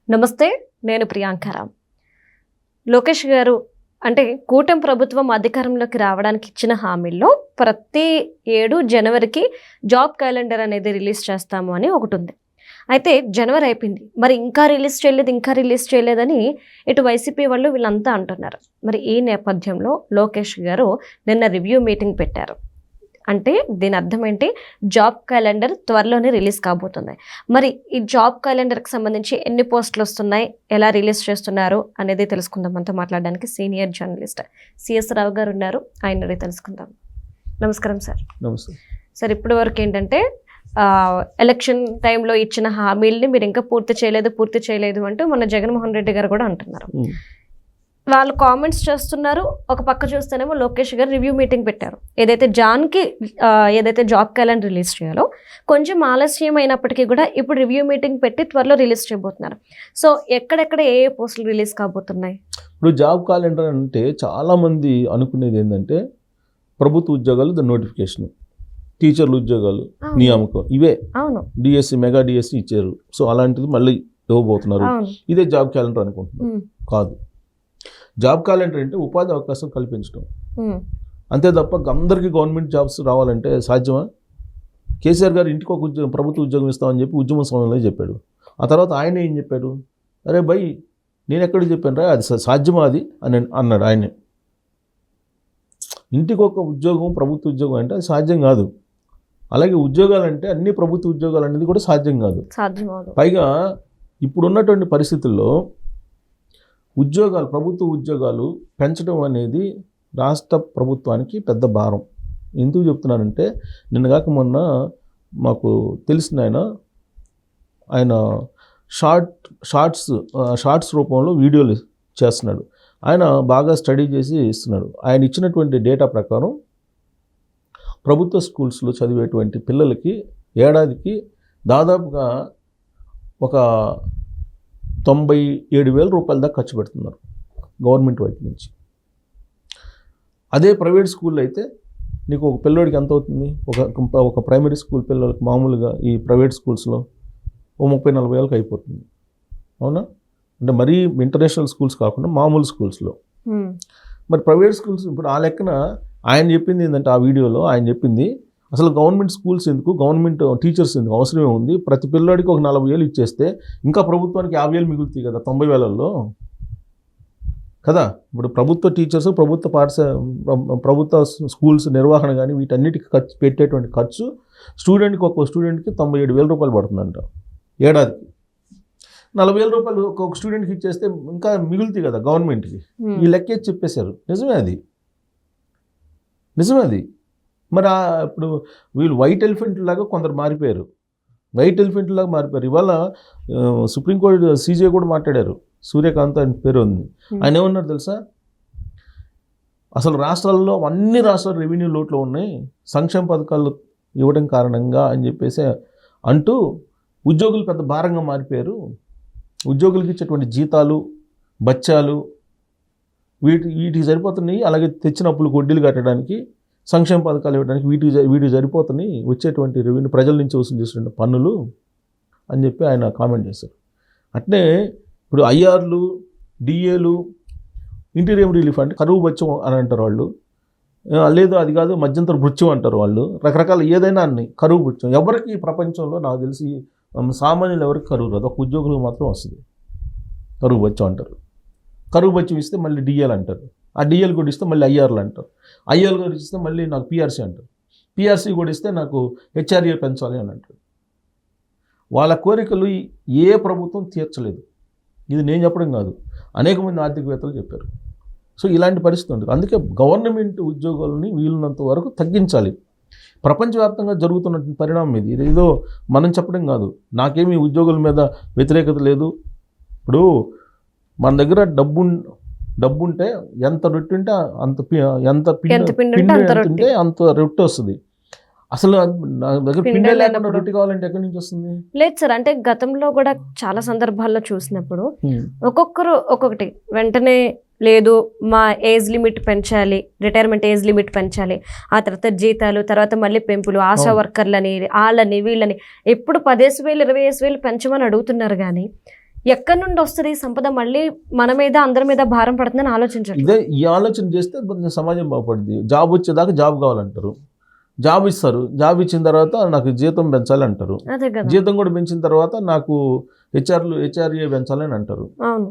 నమస్తే, నేను ప్రియాంకారాం. లోకేష్ గారు అంటే కూటమి ప్రభుత్వం అధికారంలోకి రావడానికి ఇచ్చిన హామీల్లో ప్రతి 7 జనవరికి జాబ్ క్యాలెండర్ అనేది రిలీజ్ చేస్తాము అని ఒకటి ఉంది. అయితే జనవరి అయిపోయింది, మరి ఇంకా రిలీజ్ చేయలేదని ఇటు వైసీపీ వాళ్ళు వీళ్ళంతా అంటున్నారు. మరి ఈ నేపథ్యంలో లోకేష్ గారు నిన్న రివ్యూ మీటింగ్ పెట్టారు. అంటే దీని అర్థం ఏంటి? జాబ్ క్యాలెండర్ త్వరలోనే రిలీజ్ కాబోతుంది. మరి ఈ జాబ్ క్యాలెండర్కి సంబంధించి ఎన్ని పోస్టులు వస్తున్నాయి, ఎలా రిలీజ్ చేస్తున్నారు అనేది తెలుసుకుందాం. మనతో మాట్లాడడానికి సీనియర్ జర్నలిస్ట్ సిఎస్ రావు గారు ఉన్నారు, ఆయన అడిగి తెలుసుకుందాం. నమస్కారం సార్. నమస్తే సార్, ఇప్పటి వరకు ఏంటంటే ఎలక్షన్ టైంలో ఇచ్చిన హామీల్ని మీరు ఇంకా పూర్తి చేయలేదు అంటూ మొన్న జగన్మోహన్ రెడ్డి గారు కూడా అంటున్నారు. వాళ్ళు కామెంట్స్ చేస్తున్నారు. ఒక పక్క చూస్తేనేమో లోకేష్ గారు రివ్యూ మీటింగ్ పెట్టారు. ఏదైతే జాబ్ క్యాలెండర్ రిలీజ్ చేయాలో కొంచెం ఆలస్యం అయినప్పటికీ కూడా ఇప్పుడు రివ్యూ మీటింగ్ పెట్టి త్వరలో రిలీజ్ చేయబోతున్నారు. సో ఎక్కడెక్కడ ఏ పోస్టులు రిలీజ్ కాబోతున్నాయి? ఇప్పుడు జాబ్ క్యాలెండర్ అంటే చాలామంది అనుకునేది ఏంటంటే ప్రభుత్వ ఉద్యోగాలు నోటిఫికేషన్, టీచర్ల ఉద్యోగాలు నియామకం, ఇవే. అవును, డిఎస్సి మెగా డిఎస్సి ఇచ్చారు. సో అలాంటిది మళ్ళీ ఇవ్వబోతున్నారు. ఇదే జాబ్ క్యాలెండర్ అనుకుంటున్నారు. కాదు, జాబ్ క్యాలెండర్ అంటే ఉపాధి అవకాశం కల్పించడం, అంతే తప్ప అందరికీ గవర్నమెంట్ జాబ్స్ రావాలంటే సాధ్యమా? కేసీఆర్ గారు ఇంటికి ఒక ప్రభుత్వ ఉద్యోగం ఇస్తామని చెప్పి ఉద్యమ సమయంలో చెప్పాడు. ఆ తర్వాత ఆయన ఏం చెప్పాడు? అరే భయ్, నేను ఎక్కడికి చెప్పాను రా, అది సాధ్యమా అది అని అన్నాడు ఆయనే. ఇంటికి ఒక ఉద్యోగం ప్రభుత్వ ఉద్యోగం అంటే అది సాధ్యం కాదు. అలాగే ఉద్యోగాలు అంటే అన్ని ప్రభుత్వ ఉద్యోగాలు అనేది కూడా సాధ్యం కాదు. పైగా ఇప్పుడున్నటువంటి పరిస్థితుల్లో ప్రభుత్వ ఉద్యోగాలు పెంచడం అనేది రాష్ట్ర ప్రభుత్వానికి పెద్ద భారం. ఎందుకు చెప్తున్నానంటే నిన్నగాక మొన్న మాకు తెలిసిన ఆయన షార్ట్స్ రూపంలో వీడియోలు చేస్తున్నాడు. ఆయన బాగా స్టడీ చేసి ఇస్తున్నాడు. ఆయన ఇచ్చినటువంటి డేటా ప్రకారం ప్రభుత్వ స్కూల్స్లో చదివేటువంటి పిల్లలకి ఏడాదికి దాదాపుగా ఒక 97,000 రూపాయల దాకా ఖర్చు పెడుతున్నారు గవర్నమెంట్ వైపు నుంచి. అదే ప్రైవేట్ స్కూల్లో అయితే నీకు ఒక పిల్లోడికి ఎంత అవుతుంది? ఒక ప్రైమరీ స్కూల్ పిల్లలకి మామూలుగా ఈ ప్రైవేట్ స్కూల్స్లో 30-40 వేలకు అయిపోతుంది. అవునా? అంటే మరీ ఇంటర్నేషనల్ స్కూల్స్ కాకుండా మామూలు స్కూల్స్లో. మరి ప్రైవేట్ స్కూల్స్ ఇప్పుడు ఆ లెక్కన ఆయన చెప్పింది ఏంటంటే, ఆ వీడియోలో ఆయన చెప్పింది అసలు గవర్నమెంట్ స్కూల్స్ ఎందుకు, గవర్నమెంట్ టీచర్స్ ఎందుకు అవసరమే ఉంది, ప్రతి పిల్లాడికి ఒక 40,000 ఇచ్చేస్తే ఇంకా ప్రభుత్వానికి 50,000 మిగులుతాయి కదా 90,000లో కదా. ఇప్పుడు ప్రభుత్వ టీచర్స్, ప్రభుత్వ స్కూల్స్ నిర్వహణ కానీ వీటన్నిటికి పెట్టేటువంటి ఖర్చు స్టూడెంట్కి 97,000 రూపాయలు పడుతుందంట ఏడాదికి. 40,000 రూపాయలు ఒక స్టూడెంట్కి ఇచ్చేస్తే ఇంకా మిగులుతాయి కదా గవర్నమెంట్కి. ఈ లెక్కేసి చెప్పేశారు. నిజమే అది. మరి ఇప్పుడు వీళ్ళు వైట్ ఎలిఫెంట్ లాగా కొందరు మారిపోయారు. ఇవాళ సుప్రీంకోర్టు సీజే కూడా మాట్లాడారు. సూర్యకాంత్ అని పేరు ఉంది. ఆయన ఏమన్నారు తెలుసా? అసలు అన్ని రాష్ట్రాలు రెవెన్యూ లోట్లో ఉన్నాయి, సంక్షేమ పథకాలు ఇవ్వడం కారణంగా అని చెప్పేసి అంటూ ఉద్యోగులు పెద్ద భారంగా మారిపోయారు. ఉద్యోగులకి ఇచ్చేటువంటి జీతాలు, బత్యాలు వీటికి సరిపోతున్నాయి. అలాగే తెచ్చిన అప్పులు వడ్డీలు కట్టడానికి, సంక్షేమ పథకాలు ఇవ్వడానికి వీటికి సరిపోతున్నాయి వచ్చేటువంటి రెవెన్యూ, ప్రజల నుంచి వసూలు చేసిన పన్నులు అని చెప్పి ఆయన కామెంట్ చేశారు. అట్నే ఇప్పుడు ఐఆర్లు, డిఏలు, ఇంటీరియం రిలీఫ్ అంటే కరువు బత్యం అని అంటారు వాళ్ళు. లేదు అది కాదు, మధ్యంతర భృత్యం అంటారు వాళ్ళు. రకరకాల ఏదైనా అన్ని కరువు భృత్యం. ఎవరికి ప్రపంచంలో నాకు తెలిసి సామాన్యులు ఎవరికి కరువు రాదు, ఒక ఉద్యోగులకు మాత్రం వస్తుంది. కరువు బత్యం అంటారు. కరువు బత్యం ఇస్తే మళ్ళీ డిఏలు అంటారు. ఆ డిఎల్ కూడా ఇస్తే మళ్ళీ ఐఆర్లు అంటారు. ఐఆర్ కూడా ఇస్తే మళ్ళీ నాకు పిఆర్సీ అంటారు. పిఆర్సీ కూడా ఇస్తే నాకు హెచ్ఆర్ఏ పెంచాలి అని అంటారు. వాళ్ళ కోరికలు ఏ ప్రభుత్వం తీర్చలేదు. ఇది నేను చెప్పడం కాదు, అనేక మంది ఆర్థికవేత్తలు చెప్పారు. సో ఇలాంటి పరిస్థితి ఉంటుంది. అందుకే గవర్నమెంట్ ఉద్యోగాలని వీలున్నంత వరకు తగ్గించాలి. ప్రపంచవ్యాప్తంగా జరుగుతున్న పరిణామం ఇది. ఏదో మనం చెప్పడం కాదు. నాకేమీ ఉద్యోగుల మీద వ్యతిరేకత లేదు. ఇప్పుడు మన దగ్గర డబ్బుంటే ఎంత రొట్టె ఉంటే ఎంత పిండి అంత రొట్టె వస్తుంది. అసలు నా దగ్గర పిండి లేకుండా రొట్టె కావాలంటే ఎక్కడి నుంచి వస్తుంది? లేదు సార్, అంటే గతంలో కూడా చాలా సందర్భాల్లో చూసినప్పుడు ఒక్కొక్కరు ఒక్కొక్కటి వెంటనే లేదు మా ఏజ్ లిమిట్ పెంచాలి, రిటైర్మెంట్ ఏజ్ లిమిట్ పెంచాలి, ఆ తర్వాత జీతాలు, తర్వాత మళ్ళీ పెంపులు, ఆశా వర్కర్లని, వాళ్ళని వీళ్ళని ఎప్పుడు 10,000 20,000 పెంచమని అడుగుతున్నారు. కానీ ఎక్కడి నుండి వస్తుంది ఈ సంపద, మళ్ళీ మన మీద అందరి మీద భారం పడుతుందని ఆలోచించాలి. ఇదే ఈ ఆలోచన చేస్తే సమాజం బాగుపడుతుంది. జాబ్ వచ్చేదాకా జాబ్ కావాలంటారు, జాబ్ ఇస్తారు, జాబ్ ఇచ్చిన తర్వాత నాకు జీతం పెంచాలి అంటారు, అదే కదా. జీతం కూడా పెంచిన తర్వాత నాకు హెచ్ఆర్ఏ పెంచాలని అంటారు, అవును.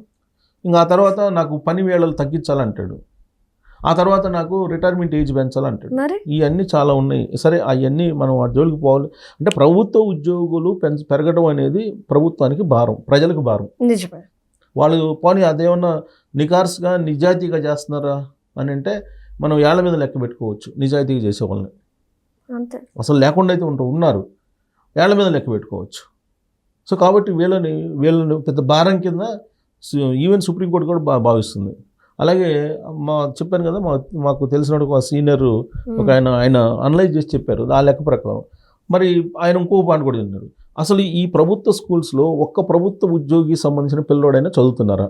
ఇంకా ఆ తర్వాత నాకు పని వేళలు తగ్గించాలంటాడు, ఆ తర్వాత నాకు రిటైర్మెంట్ ఏజ్ పెంచాలంటాడు. మరి ఇవన్నీ చాలా ఉన్నాయి. సరే అవన్నీ మనం వాటి జోలికి పోవాలి అంటే ప్రభుత్వ ఉద్యోగులు పెరగడం అనేది ప్రభుత్వానికి భారం, ప్రజలకు భారం. నిజమే. వాళ్ళు పోనీ అదేమన్నా నికార్స్గా నిజాయితీగా చేస్తున్నారా అని అంటే మనం ఏళ్ల మీద లెక్క పెట్టుకోవచ్చు నిజాయితీగా చేసే వాళ్ళని. అంతే. అసలు లేకుండా అయితే ఉన్నారు, ఏళ్ల మీద లెక్క పెట్టుకోవచ్చు. సో కాబట్టి వీళ్ళని పెద్ద భారం కింద ఈవెన్ సుప్రీంకోర్టు కూడా భావిస్తుంది. అలాగే చెప్పాను కదా, మాకు తెలిసిన ఒక సీనియర్ ఒక ఆయన అనలైజ్ చేసి చెప్పారు ఆ లెక్క ప్రకారం. మరి ఆయన ఇంకో పాయింట్ కూడా చెప్పారు, అసలు ఈ ప్రభుత్వ స్కూల్స్లో ఒక్క ప్రభుత్వ ఉద్యోగి సంబంధించిన పిల్లోడైనా చదువుతున్నారా?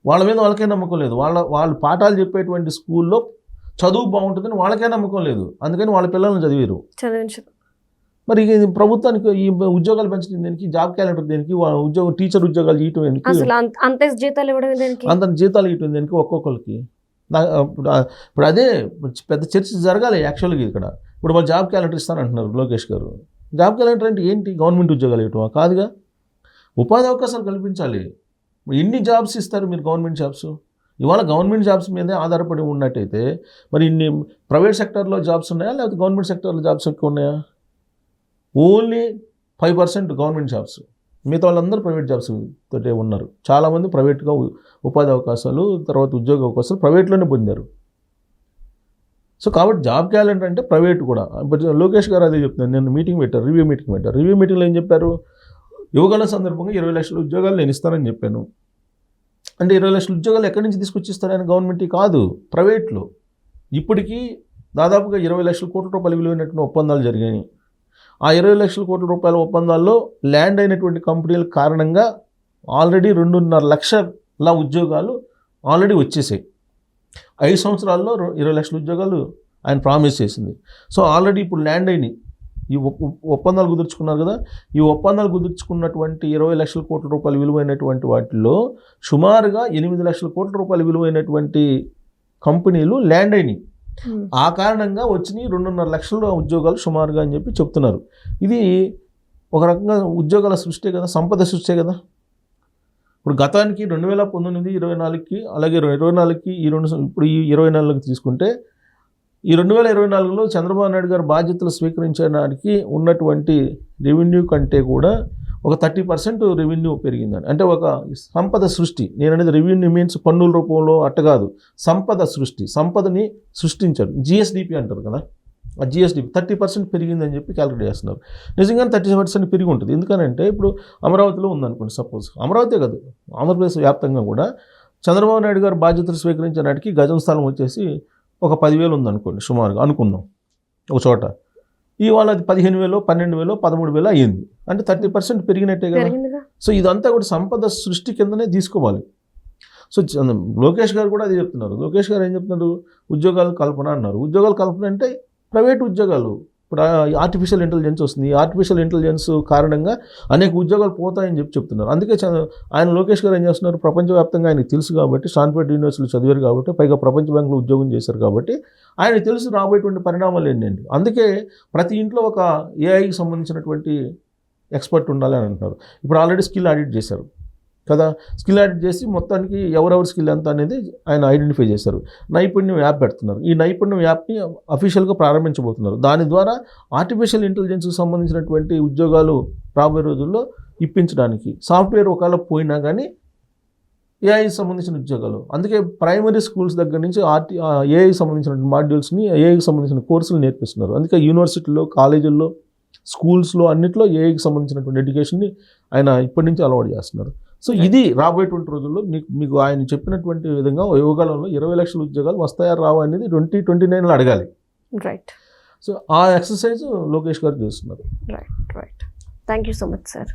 వాళ్ళ మీద వాళ్ళకే నమ్మకం లేదు. వాళ్ళు పాఠాలు చెప్పేటువంటి స్కూల్లో చదువు బాగుంటుందని వాళ్ళకే నమ్మకం లేదు, అందుకని వాళ్ళ పిల్లల్ని చదివించరు. మరి ప్రభుత్వానికి ఈ ఉద్యోగాలు పెంచడం దేనికి, జాబ్ క్యాలెండర్ దేనికి, టీచర్ ఉద్యోగాలు ఇవ్వటం దేనికి, అంత జీతాలు ఇవ్వడం దేనికి, అంత జీతాలు ఇవ్వటం దేనికి ఒక్కొక్కరికి? ఇప్పుడు అదే పెద్ద చర్చ జరగాలి యాక్చువల్గా ఇక్కడ. ఇప్పుడు మా జాబ్ క్యాలెండర్ ఇస్తానంటున్నారు లోకేష్ గారు. జాబ్ క్యాలెండర్ అంటే ఏంటి? గవర్నమెంట్ ఉద్యోగాలు ఇవ్వటమా? కాదుగా, ఉపాధి అవకాశాలు కల్పించాలి. ఎన్ని జాబ్స్ ఇస్తారు మీరు గవర్నమెంట్ జాబ్స్? ఇవాళ గవర్నమెంట్ జాబ్స్ మీదే ఆధారపడి ఉన్నట్టయితే మరి ఇన్ని ప్రైవేట్ సెక్టర్లో జాబ్స్ ఉన్నాయా లేకపోతే గవర్నమెంట్ సెక్టర్లో జాబ్స్ ఎక్కువ ఉన్నాయా? ఓన్లీ 5% గవర్నమెంట్ జాబ్స్, మిగతా వాళ్ళందరూ ప్రైవేట్ జాబ్స్ తోటే ఉన్నారు. చాలామంది ప్రైవేట్గా ఉపాధి అవకాశాలు, తర్వాత ఉద్యోగ అవకాశాలు ప్రైవేట్లోనే పొందారు. సో కాబట్టి జాబ్ క్యాలెండర్ అంటే ప్రైవేట్ కూడా. లోకేష్ గారు అదే చెప్తున్నారు. నేను రివ్యూ మీటింగ్ పెట్టారు. రివ్యూ మీటింగ్లో ఏం చెప్పారు? యువగల సందర్భంగా 20 లక్షల ఉద్యోగాలు నేను ఇస్తానని చెప్పాను. అంటే 20 లక్షల ఉద్యోగాలు ఎక్కడి నుంచి తీసుకొచ్చిస్తారని గవర్నమెంట్ కాదు, ప్రైవేట్లో. ఇప్పటికీ దాదాపుగా 20 లక్షల కోట్ల రూపాయలు విలువైనటువంటి ఒప్పందాలు జరిగాయి. ఆ 20 లక్షల కోట్ల రూపాయల ఒప్పందాల్లో ల్యాండ్ అయినటువంటి కంపెనీల కారణంగా ఆల్రెడీ 2.5 లక్షల ఉద్యోగాలు ఆల్రెడీ వచ్చేసాయి. 5 సంవత్సరాల్లో 20 లక్షల ఉద్యోగాలు ఆయన ప్రామిస్ చేసింది. సో ఆల్రెడీ ఇప్పుడు ల్యాండ్ అయినాయి. ఈ ఒప్పందాలు కుదుర్చుకున్నారు కదా, ఈ ఒప్పందాలు కుదుర్చుకున్నటువంటి 20 లక్షల కోట్ల రూపాయలు విలువైనటువంటి వాటిల్లో సుమారుగా 8 లక్షల కోట్ల రూపాయలు విలువైనటువంటి కంపెనీలు ల్యాండ్ అయినాయి. ఆ కారణంగా వచ్చినాయి 2.5 లక్షల ఉద్యోగాలు సుమారుగా అని చెప్పి చెప్తున్నారు. ఇది ఒక రకంగా ఉద్యోగాల సృష్టి కదా, సంపద సృష్టి కదా. ఇప్పుడు గతానికి 2019, 24కి అలాగే 24కి ఇప్పుడు ఈ 24కి తీసుకుంటే ఈ 2024లో చంద్రబాబు నాయుడు గారు బాధ్యతలు స్వీకరించడానికి ఉన్నటువంటి రెవెన్యూ కంటే కూడా ఒక 30% రెవెన్యూ పెరిగిందని. అంటే ఒక సంపద సృష్టి. నేను అనేది రెవెన్యూ మీన్స్ పన్నుల రూపంలో అట్ట కాదు, సంపద సృష్టి, సంపదని సృష్టించారు. జిఎస్డిపి అంటారు కదా, ఆ జిఎస్డిపి 30% పెరిగిందని చెప్పి క్యాలిక్యులేట్ చేస్తున్నారు. నిజంగానే 30% పెరిగి ఉంటుంది. ఎందుకనంటే ఇప్పుడు అమరావతిలో ఉందనుకోండి, సపోజ్ అమరావతి కాదు ఆంధ్రప్రదేశ్ వ్యాప్తంగా కూడా చంద్రబాబు నాయుడు గారు బాధ్యతలు స్వీకరించే నాటికి గజం స్థలం వచ్చేసి ఒక 10,000 ఉందనుకోండి సుమారుగా, అనుకుందాం ఒక చోట. ఇవాళ అది 15,000, 12,000, 13,000 అయ్యింది. అంటే 30% పెరిగినట్టే కదా. సో ఇదంతా కూడా సంపద సృష్టి కిందనే తీసుకోవాలి. సో లోకేష్ గారు కూడా అది చెప్తున్నారు. లోకేష్ గారు ఏం చెప్తున్నారు? ఉద్యోగాలు కల్పన అన్నారు. ఉద్యోగాలు కల్పన అంటే ప్రైవేట్ ఉద్యోగాలు. ఇప్పుడు ఆర్టిఫిషియల్ ఇంటెలిజెన్స్ వస్తుంది. ఆర్టిఫిషియల్ ఇంటెలిజెన్స్ కారణంగా అనేక ఉద్యోగాలు పోతాయని చెప్తున్నారు. అందుకే ఆయన లోకేష్ గారు ఏం చేస్తున్నారు? ప్రపంచవ్యాప్తంగా ఆయనకు తెలుసు కాబట్టి, స్టాన్ఫోర్డ్ యూనివర్సిటీలో చదివారు కాబట్టి, పైగా ప్రపంచ బ్యాంకులో ఉద్యోగం చేశారు కాబట్టి ఆయనకు తెలుసు రాబోయేటువంటి పరిణామాలు ఏంటండి. అందుకే ప్రతి ఇంట్లో ఒక ఏఐకి సంబంధించినటువంటి ఎక్స్పర్ట్ ఉండాలి అని అంటున్నారు. ఇప్పుడు ఆల్రెడీ స్కిల్ ఆడిట్ చేశారు కదా, స్కిల్ ఆడిట్ చేసి మొత్తానికి ఎవరెవరి స్కిల్ ఎంత అనేది ఆయన ఐడెంటిఫై చేశారు. నైపుణ్యం యాప్ పెడుతున్నారు. ఈ నైపుణ్యం యాప్ని అఫీషియల్గా ప్రారంభించబోతున్నారు. దాని ద్వారా ఆర్టిఫిషియల్ ఇంటెలిజెన్స్కి సంబంధించినటువంటి ఉద్యోగాలు రాబోయే రోజుల్లో ఇప్పించడానికి, సాఫ్ట్వేర్ ఒకవేళ పోయినా కానీ ఏఐకి సంబంధించిన ఉద్యోగాలు. అందుకే ప్రైమరీ స్కూల్స్ దగ్గర నుంచి ఏఐకి సంబంధించిన మాడ్యూల్స్ని, ఏఐకి సంబంధించిన కోర్సులు నేర్పిస్తున్నారు. అందుకే యూనివర్సిటీల్లో, కాలేజీల్లో, స్కూల్స్లో అన్నింటిలో ఏఐకి సంబంధించినటువంటి ఎడ్యుకేషన్ని ఆయన ఇప్పటి నుంచి అలవాటు చేస్తున్నారు. సో ఇది రాబోయేటువంటి రోజుల్లో మీకు ఆయన చెప్పినటువంటి విధంగా యువకాలంలో 20 లక్షల ఉద్యోగాలు వస్తాయా రావా అనేది 2029లో అడగాలి. రైట్. సో ఆ ఎక్సర్సైజ్ లోకేష్ గారు చేస్తున్నారు. Right. Thank you so much sir.